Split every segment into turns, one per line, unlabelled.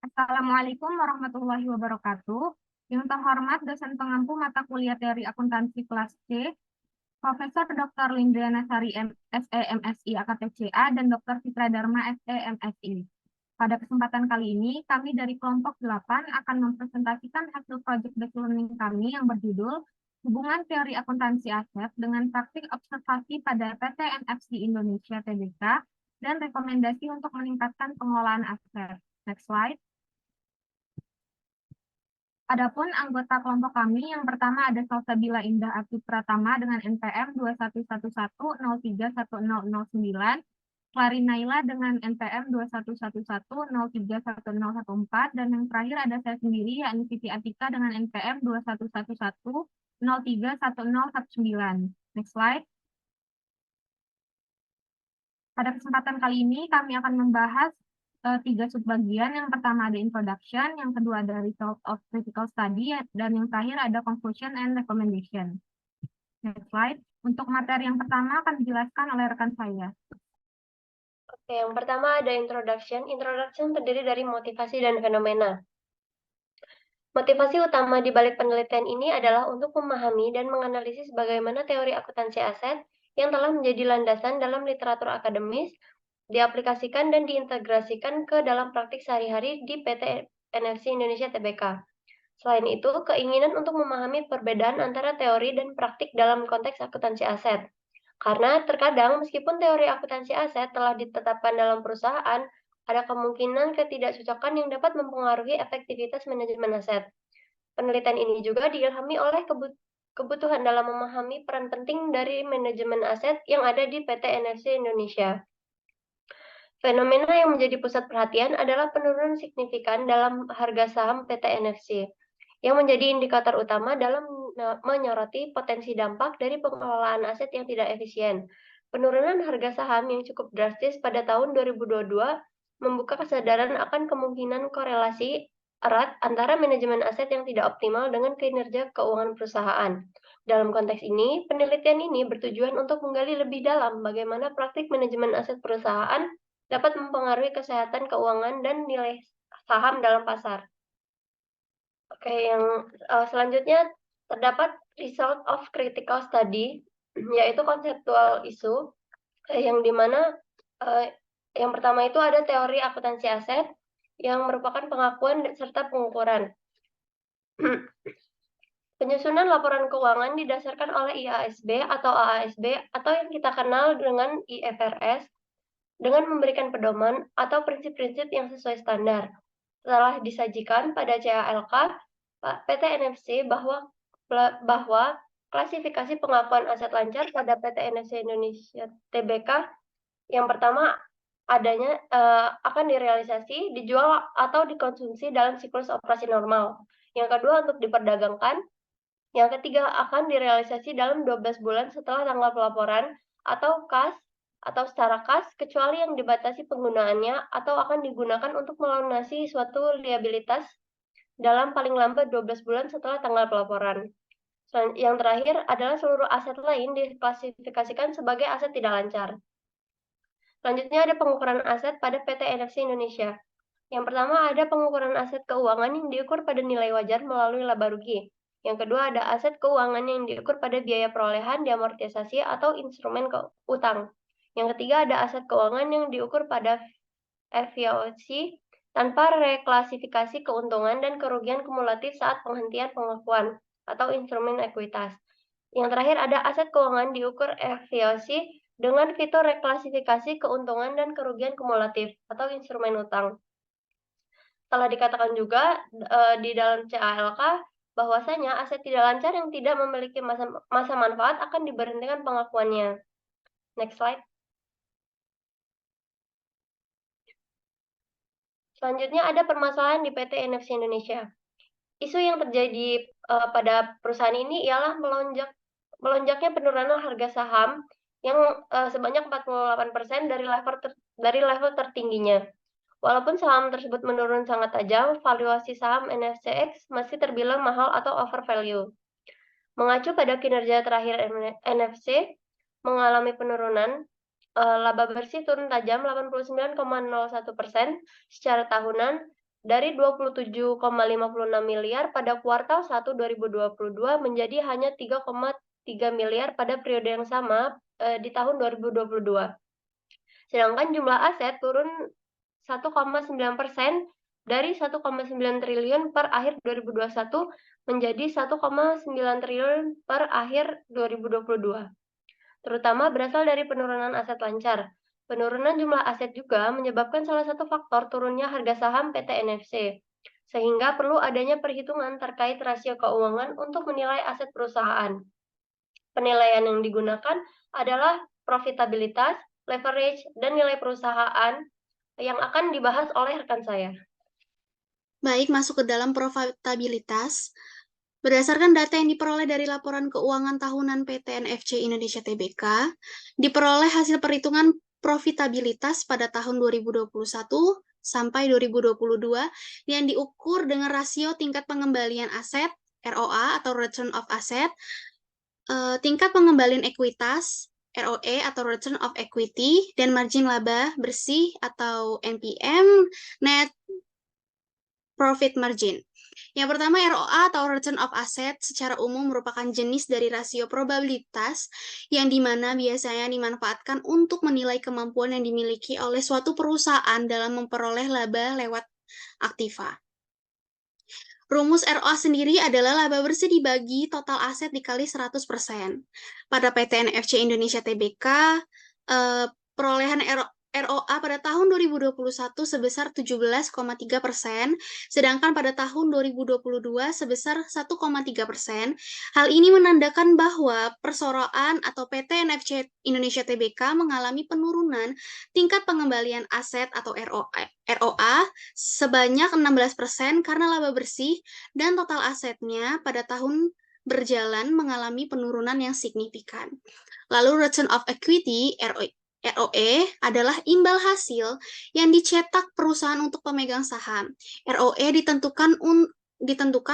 Assalamualaikum warahmatullahi wabarakatuh. Yang terhormat dosen pengampu mata kuliah teori akuntansi kelas C, Profesor Dr. Lindriana Sari SEMSI AKTCA dan Dr. Fitra Dharma SEMSI. Pada kesempatan kali ini, kami dari kelompok 8 akan mempresentasikan hasil project based learning kami yang berjudul Hubungan Teori Akuntansi Aset dengan Praktik Observasi pada PT NFC Indonesia Tbk dan rekomendasi untuk meningkatkan pengelolaan aset. Next slide. Adapun anggota kelompok kami yang pertama ada Salsabila Indah Api Pratama dengan NPM 2111031009, Clarinaila dengan NPM 2111031014, dan yang terakhir ada saya sendiri yakni Siti Atika dengan NPM 2111031019. Next slide. Pada kesempatan kali ini kami akan membahas tiga subbagian. Yang pertama ada introduction, yang kedua ada result of critical study, dan yang terakhir ada conclusion and recommendation. Next slide. Untuk materi yang pertama akan dijelaskan oleh rekan saya.
Oke, yang pertama ada introduction. Introduction terdiri dari motivasi dan fenomena. Motivasi utama di balik penelitian ini adalah untuk memahami dan menganalisis bagaimana teori akuntansi aset yang telah menjadi landasan dalam literatur akademis diaplikasikan dan diintegrasikan ke dalam praktik sehari-hari di PT NFC Indonesia Tbk. Selain itu, keinginan untuk memahami perbedaan antara teori dan praktik dalam konteks akuntansi aset. Karena terkadang meskipun teori akuntansi aset telah ditetapkan dalam perusahaan, ada kemungkinan ketidakcocokan yang dapat mempengaruhi efektivitas manajemen aset. Penelitian ini juga diilhami oleh kebutuhan dalam memahami peran penting dari manajemen aset yang ada di PT NFC Indonesia. Fenomena yang menjadi pusat perhatian adalah penurunan signifikan dalam harga saham PT NFC, yang menjadi indikator utama dalam menyoroti potensi dampak dari pengelolaan aset yang tidak efisien. Penurunan harga saham yang cukup drastis pada tahun 2022 membuka kesadaran akan kemungkinan korelasi erat antara manajemen aset yang tidak optimal dengan kinerja keuangan perusahaan. Dalam konteks ini, penelitian ini bertujuan untuk menggali lebih dalam bagaimana praktik manajemen aset perusahaan dapat mempengaruhi kesehatan keuangan dan nilai saham dalam pasar. Oke, yang selanjutnya terdapat result of critical study, yaitu konseptual isu, yang dimana yang pertama itu ada teori akuntansi aset, yang merupakan pengakuan serta pengukuran. Penyusunan laporan keuangan didasarkan oleh IASB atau AASB atau yang kita kenal dengan IFRS dengan memberikan pedoman atau prinsip-prinsip yang sesuai standar. Setelah disajikan pada CALK, PT NFC bahwa klasifikasi pengakuan aset lancar pada PT NFC Indonesia Tbk yang pertama adanya akan direalisasi, dijual atau dikonsumsi dalam siklus operasi normal. Yang kedua untuk diperdagangkan. Yang ketiga akan direalisasi dalam 12 bulan setelah tanggal pelaporan atau kas atau secara kas kecuali yang dibatasi penggunaannya atau akan digunakan untuk melunasi suatu liabilitas dalam paling lambat 12 bulan setelah tanggal pelaporan. Yang terakhir adalah seluruh aset lain diklasifikasikan sebagai aset tidak lancar. Selanjutnya ada pengukuran aset pada PT NFC Indonesia. Yang pertama ada pengukuran aset keuangan yang diukur pada nilai wajar melalui laba rugi. Yang kedua ada aset keuangan yang diukur pada biaya perolehan, diamortisasi, atau instrumen utang. Yang ketiga ada aset keuangan yang diukur pada FVOC tanpa reklasifikasi keuntungan dan kerugian kumulatif saat penghentian pengakuan atau instrumen ekuitas. Yang terakhir ada aset keuangan diukur FVOC dengan fitur reklasifikasi keuntungan dan kerugian kumulatif atau instrumen utang. Telah dikatakan juga di dalam CALK bahwasanya aset tidak lancar yang tidak memiliki masa manfaat akan diberhentikan pengakuannya. Next slide. Selanjutnya ada permasalahan di PT NFC Indonesia. Isu yang terjadi pada perusahaan ini ialah melonjaknya penurunan harga saham yang sebanyak 48% dari level tertingginya. Walaupun saham tersebut menurun sangat tajam, valuasi saham NFCX masih terbilang mahal atau overvalue. Mengacu pada kinerja terakhir NFC mengalami penurunan, laba bersih turun tajam 89,01% secara tahunan dari 27,56 miliar pada kuartal 1 2022 menjadi hanya 3,3 miliar pada periode yang sama di tahun 2022. Sedangkan jumlah aset turun 1,9% dari 1,9 triliun per akhir 2021 menjadi 1,9 triliun per akhir 2022. Terutama berasal dari penurunan aset lancar. Penurunan jumlah aset juga menyebabkan salah satu faktor turunnya harga saham PT NFC, sehingga perlu adanya perhitungan terkait rasio keuangan untuk menilai aset perusahaan. Penilaian yang digunakan adalah profitabilitas, leverage, dan nilai perusahaan yang akan dibahas oleh rekan saya.
Baik, masuk ke dalam profitabilitas. Berdasarkan data yang diperoleh dari laporan keuangan tahunan PT NFC Indonesia Tbk, diperoleh hasil perhitungan profitabilitas pada tahun 2021 sampai 2022 yang diukur dengan rasio tingkat pengembalian aset ROA atau Return of Asset, tingkat pengembalian ekuitas ROE atau Return of Equity, dan margin laba bersih atau NPM, Net Profit Margin. Yang pertama, ROA atau Return of Asset secara umum merupakan jenis dari rasio probabilitas yang dimana biasanya dimanfaatkan untuk menilai kemampuan yang dimiliki oleh suatu perusahaan dalam memperoleh laba lewat aktiva. Rumus ROA sendiri adalah laba bersih dibagi total aset dikali 100%. Pada PT NFC Indonesia Tbk, perolehan ROA pada tahun 2021 sebesar 17,3%, sedangkan pada tahun 2022 sebesar 1,3%. Hal ini menandakan bahwa perseroan atau PT NFC Indonesia Tbk mengalami penurunan tingkat pengembalian aset atau ROA sebanyak 16% karena laba bersih dan total asetnya pada tahun berjalan mengalami penurunan yang signifikan. Lalu Return of Equity ROE adalah imbal hasil yang dicetak perusahaan untuk pemegang saham. ROE ditentukan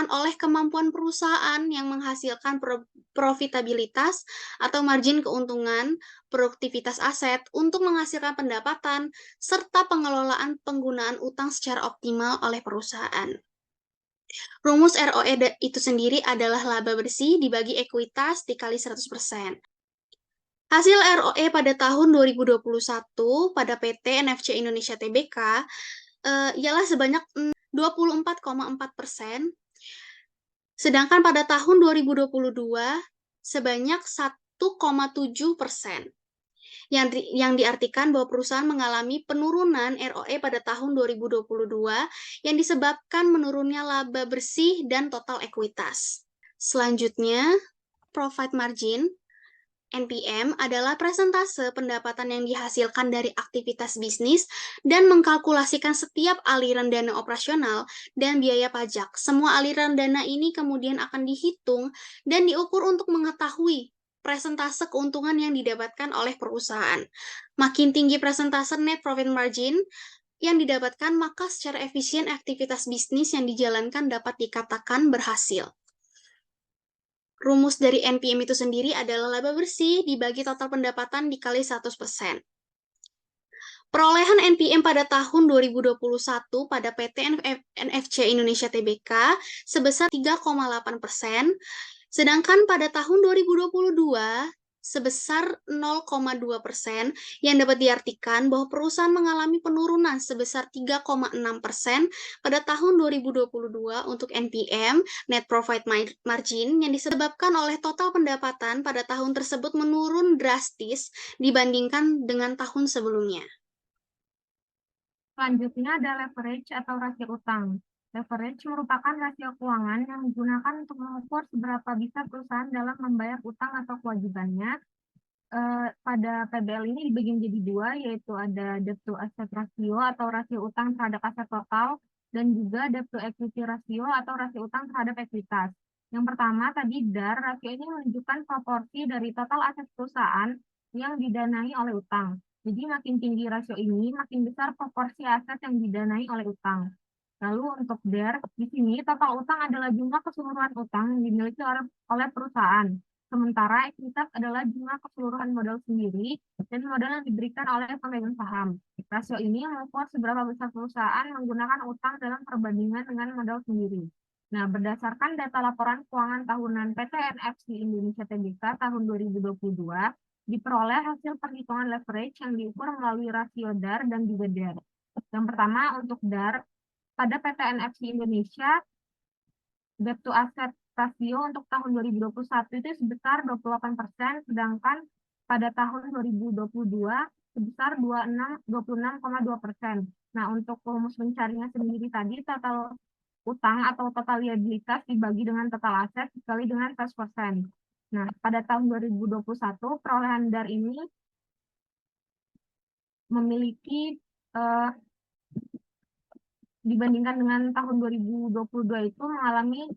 oleh kemampuan perusahaan yang menghasilkan profitabilitas atau margin keuntungan, produktivitas aset untuk menghasilkan pendapatan, serta pengelolaan penggunaan utang secara optimal oleh perusahaan. Rumus ROE itu sendiri adalah laba bersih dibagi ekuitas dikali 100%. Hasil ROE pada tahun 2021 pada PT NFC Indonesia Tbk ialah sebanyak 24,4%, sedangkan pada tahun 2022 sebanyak 1,7%. Yang diartikan bahwa perusahaan mengalami penurunan ROE pada tahun 2022 yang disebabkan menurunnya laba bersih dan total ekuitas. Selanjutnya, profit margin NPM adalah persentase pendapatan yang dihasilkan dari aktivitas bisnis dan mengkalkulasikan setiap aliran dana operasional dan biaya pajak. Semua aliran dana ini kemudian akan dihitung dan diukur untuk mengetahui persentase keuntungan yang didapatkan oleh perusahaan. Makin tinggi persentase net profit margin yang didapatkan, maka secara efisien aktivitas bisnis yang dijalankan dapat dikatakan berhasil. Rumus dari NPM itu sendiri adalah laba bersih dibagi total pendapatan dikali 100%. Perolehan NPM pada tahun 2021 pada PT NFC Indonesia Tbk sebesar 3,8%, sedangkan pada tahun 2022 sebesar 0,2%, yang dapat diartikan bahwa perusahaan mengalami penurunan sebesar 3,6% pada tahun 2022 untuk NPM, Net Profit Margin, yang disebabkan oleh total pendapatan pada tahun tersebut menurun drastis dibandingkan dengan tahun sebelumnya.
Selanjutnya ada leverage atau rasio utang. Leverage merupakan rasio keuangan yang digunakan untuk mengukur seberapa bisa perusahaan dalam membayar utang atau kewajibannya. Pada PBL ini dibagi menjadi dua, yaitu ada debt to asset ratio atau rasio utang terhadap aset total, dan juga debt to equity ratio atau rasio utang terhadap ekuitas. Yang pertama tadi DAR, rasio ini menunjukkan proporsi dari total aset perusahaan yang didanai oleh utang. Jadi makin tinggi rasio ini, makin besar proporsi aset yang didanai oleh utang. Lalu untuk DAR, di sini total utang adalah jumlah keseluruhan utang yang dimiliki oleh perusahaan. Sementara ekuitas adalah jumlah keseluruhan modal sendiri dan modal yang diberikan oleh pemegang saham. Rasio ini mengukur seberapa besar perusahaan menggunakan utang dalam perbandingan dengan modal sendiri. Nah, berdasarkan data laporan keuangan tahunan PT NFC Indonesia Tbk tahun 2022, diperoleh hasil perhitungan leverage yang diukur melalui rasio DAR dan juga DER. Yang pertama, untuk DAR, pada PT NFC Indonesia, debt to asset rasio untuk tahun 2021 itu sebesar 28%, sedangkan pada tahun 2022 sebesar 26,2%. Nah, untuk rumus mencarinya sendiri tadi, total utang atau total liabilitas dibagi dengan total aset dikali dengan 100%. Nah, pada tahun 2021, perolehan DAR ini memiliki dibandingkan dengan tahun 2022 itu mengalami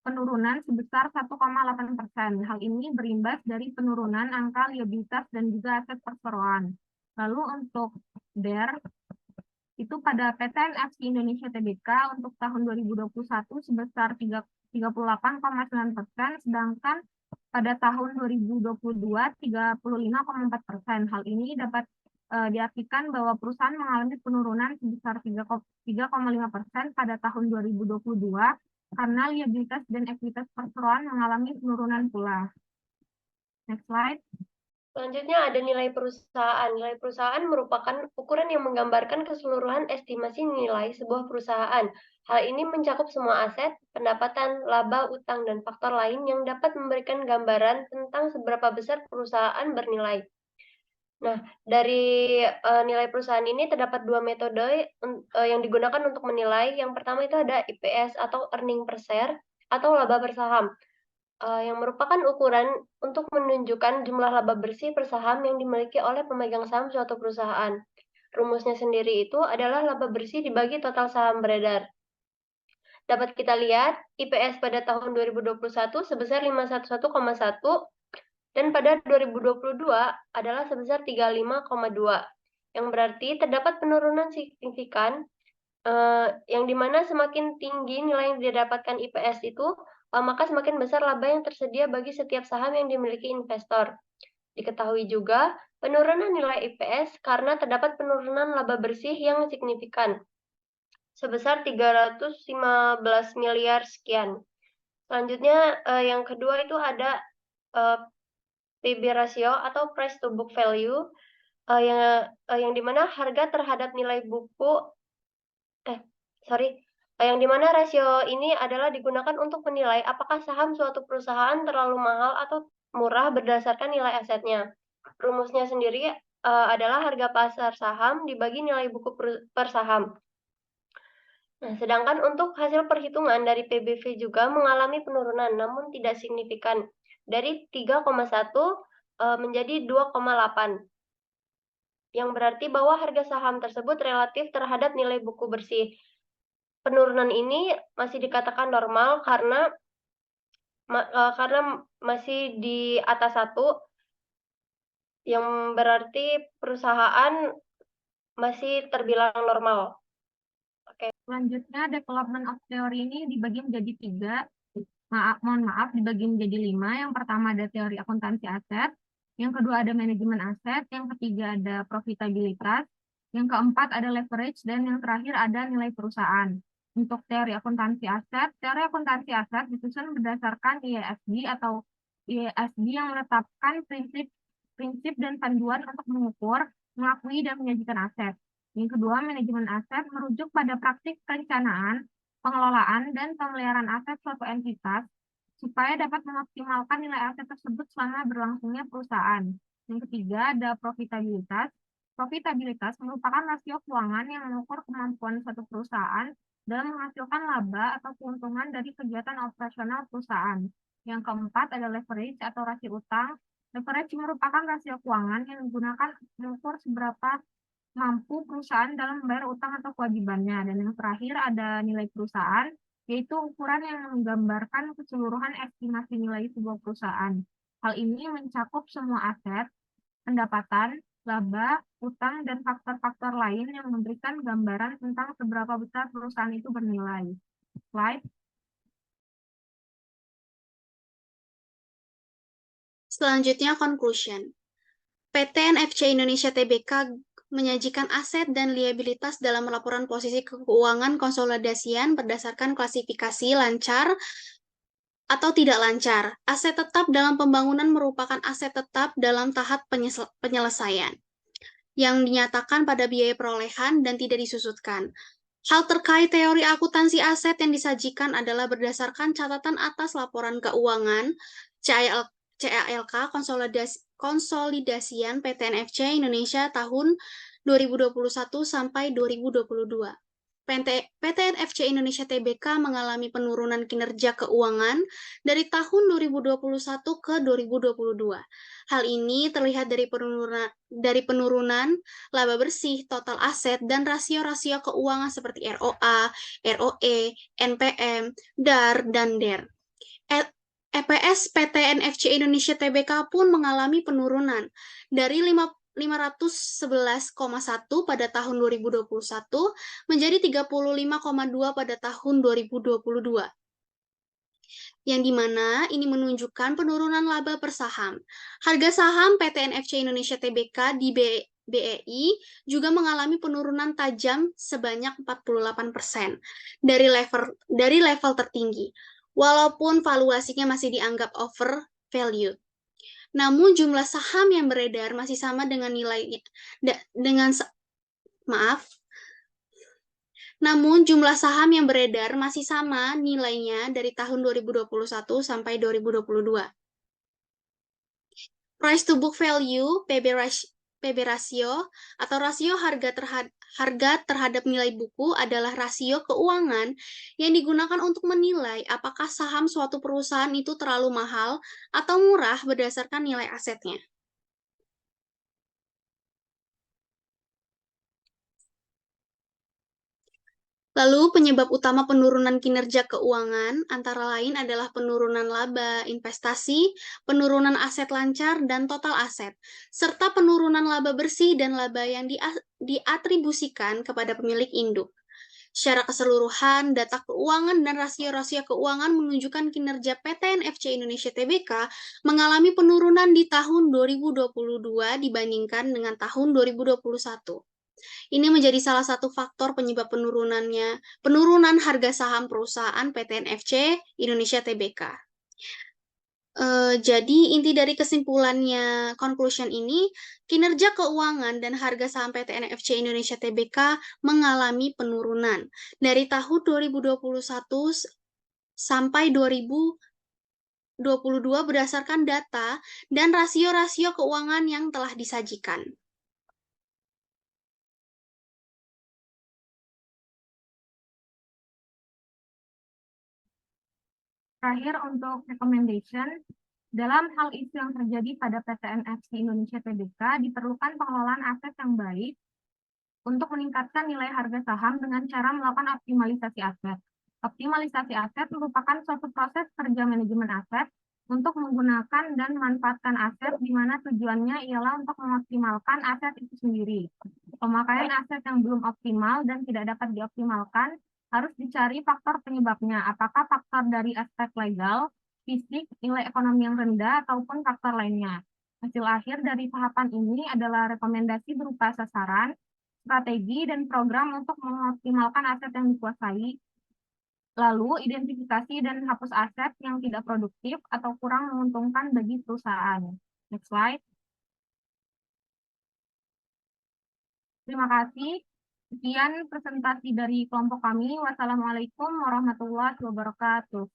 penurunan sebesar 1,8%. Hal ini berimbas dari penurunan angka liabilitas dan juga aset perseroan. Lalu untuk DER, itu pada PT NFC Indonesia Tbk untuk tahun 2021 sebesar 38,9%, sedangkan pada tahun 2022 35,4%. Hal ini dapat diartikan bahwa perusahaan mengalami penurunan sebesar 3,5% pada tahun 2022 karena liabilitas dan ekuitas perseroan mengalami penurunan pula. Next slide.
Selanjutnya ada nilai perusahaan. Nilai perusahaan merupakan ukuran yang menggambarkan keseluruhan estimasi nilai sebuah perusahaan. Hal ini mencakup semua aset, pendapatan, laba, utang, dan faktor lain yang dapat memberikan gambaran tentang seberapa besar perusahaan bernilai. Nah, dari nilai perusahaan ini terdapat dua metode yang digunakan untuk menilai. Yang pertama itu ada EPS atau earning per share atau laba per saham, yang merupakan ukuran untuk menunjukkan jumlah laba bersih per saham yang dimiliki oleh pemegang saham suatu perusahaan. Rumusnya sendiri itu adalah laba bersih dibagi total saham beredar. Dapat kita lihat, IPS pada tahun 2021 sebesar 511,1 dan pada 2022 adalah sebesar 35,2, yang berarti terdapat penurunan signifikan, yang dimana semakin tinggi nilai yang didapatkan IPS itu, maka semakin besar laba yang tersedia bagi setiap saham yang dimiliki investor. Diketahui juga penurunan nilai IPS karena terdapat penurunan laba bersih yang signifikan, sebesar 315 miliar sekian. Selanjutnya, yang kedua itu ada PB ratio atau price to book value, yang dimana harga terhadap nilai buku, yang dimana rasio ini adalah digunakan untuk menilai apakah saham suatu perusahaan terlalu mahal atau murah berdasarkan nilai asetnya. Rumusnya sendiri adalah harga pasar saham dibagi nilai buku per saham. Nah, sedangkan untuk hasil perhitungan dari PBV juga mengalami penurunan, namun tidak signifikan, dari 3,1 menjadi 2,8, yang berarti bahwa harga saham tersebut relatif terhadap nilai buku bersih. Penurunan ini masih dikatakan normal karena masih di atas 1, yang berarti perusahaan masih terbilang normal.
Selanjutnya, development of theory ini dibagi menjadi 3. Mohon maaf, dibagi menjadi 5. Yang pertama ada teori akuntansi aset, yang kedua ada manajemen aset, yang ketiga ada profitabilitas, yang keempat ada leverage, dan yang terakhir ada nilai perusahaan. Untuk teori akuntansi aset disusun berdasarkan IASB atau IASB yang menetapkan prinsip dan panduan untuk mengukur, mengakui, dan menyajikan aset. Yang kedua, manajemen aset merujuk pada praktik perencanaan, pengelolaan, dan pemeliharaan aset suatu entitas supaya dapat mengoptimalkan nilai aset tersebut selama berlangsungnya perusahaan. Yang ketiga, ada profitabilitas. Profitabilitas merupakan rasio keuangan yang mengukur kemampuan suatu perusahaan dalam menghasilkan laba atau keuntungan dari kegiatan operasional perusahaan. Yang keempat, ada leverage atau rasio utang. Leverage merupakan rasio keuangan yang digunakan mengukur seberapa mampu perusahaan dalam membayar utang atau kewajibannya. Dan yang terakhir ada nilai perusahaan, yaitu ukuran yang menggambarkan keseluruhan estimasi nilai sebuah perusahaan. Hal ini mencakup semua aset, pendapatan, laba, utang, dan faktor-faktor lain yang memberikan gambaran tentang seberapa besar perusahaan itu bernilai. Slide.
Selanjutnya, conclusion. PT NFC Indonesia Tbk menyajikan aset dan liabilitas dalam laporan posisi keuangan konsolidasian berdasarkan klasifikasi lancar atau tidak lancar. Aset tetap dalam pembangunan merupakan aset tetap dalam tahap penyelesaian yang dinyatakan pada biaya perolehan dan tidak disusutkan. Hal terkait teori akuntansi aset yang disajikan adalah berdasarkan catatan atas laporan keuangan CALK konsolidasian PT NFC Indonesia tahun 2021 sampai 2022. PT NFC Indonesia Tbk mengalami penurunan kinerja keuangan dari tahun 2021 ke 2022. Hal ini terlihat dari penurunan laba bersih, total aset, dan rasio-rasio keuangan seperti ROA, ROE, NPM, DAR, dan DER. EPS PT NFC Indonesia Tbk pun mengalami penurunan dari 511,1 pada tahun 2021 menjadi 35,2 pada tahun 2022. Yang dimana ini menunjukkan penurunan laba per saham. Harga saham PT NFC Indonesia Tbk di BEI juga mengalami penurunan tajam sebanyak 48% dari level tertinggi, walaupun valuasinya masih dianggap over value. Namun jumlah saham yang beredar masih sama dengan nilainya Namun jumlah saham yang beredar masih sama nilainya dari tahun 2021 sampai 2022. Price to book value PB ratio atau rasio harga terhadap nilai buku adalah rasio keuangan yang digunakan untuk menilai apakah saham suatu perusahaan itu terlalu mahal atau murah berdasarkan nilai asetnya. Lalu penyebab utama penurunan kinerja keuangan antara lain adalah penurunan laba investasi, penurunan aset lancar dan total aset, serta penurunan laba bersih dan laba yang diatribusikan kepada pemilik induk. Secara keseluruhan, data keuangan dan rasio-rasio keuangan menunjukkan kinerja PT NFC Indonesia Tbk mengalami penurunan di tahun 2022 dibandingkan dengan tahun 2021. Ini menjadi salah satu faktor penyebab penurunan harga saham perusahaan PT NFC Indonesia Tbk. Jadi inti dari kesimpulannya conclusion ini, kinerja keuangan dan harga saham PT NFC Indonesia Tbk mengalami penurunan dari tahun 2021 sampai 2022 berdasarkan data dan rasio-rasio keuangan yang telah disajikan.
Terakhir untuk recommendation, dalam hal isu yang terjadi pada PT NFC Indonesia Tbk, diperlukan pengelolaan aset yang baik untuk meningkatkan nilai harga saham dengan cara melakukan optimalisasi aset. Optimalisasi aset merupakan suatu proses kerja manajemen aset untuk menggunakan dan memanfaatkan aset di mana tujuannya ialah untuk mengoptimalkan aset itu sendiri. Pemakaian aset yang belum optimal dan tidak dapat dioptimalkan harus dicari faktor penyebabnya, apakah faktor dari aspek legal, fisik, nilai ekonomi yang rendah, ataupun faktor lainnya. Hasil akhir dari tahapan ini adalah rekomendasi berupa sasaran, strategi, dan program untuk mengoptimalkan aset yang dikuasai, lalu identifikasi dan hapus aset yang tidak produktif atau kurang menguntungkan bagi perusahaan. Next slide. Terima kasih. Sekian presentasi dari kelompok kami. Wassalamualaikum warahmatullahi wabarakatuh.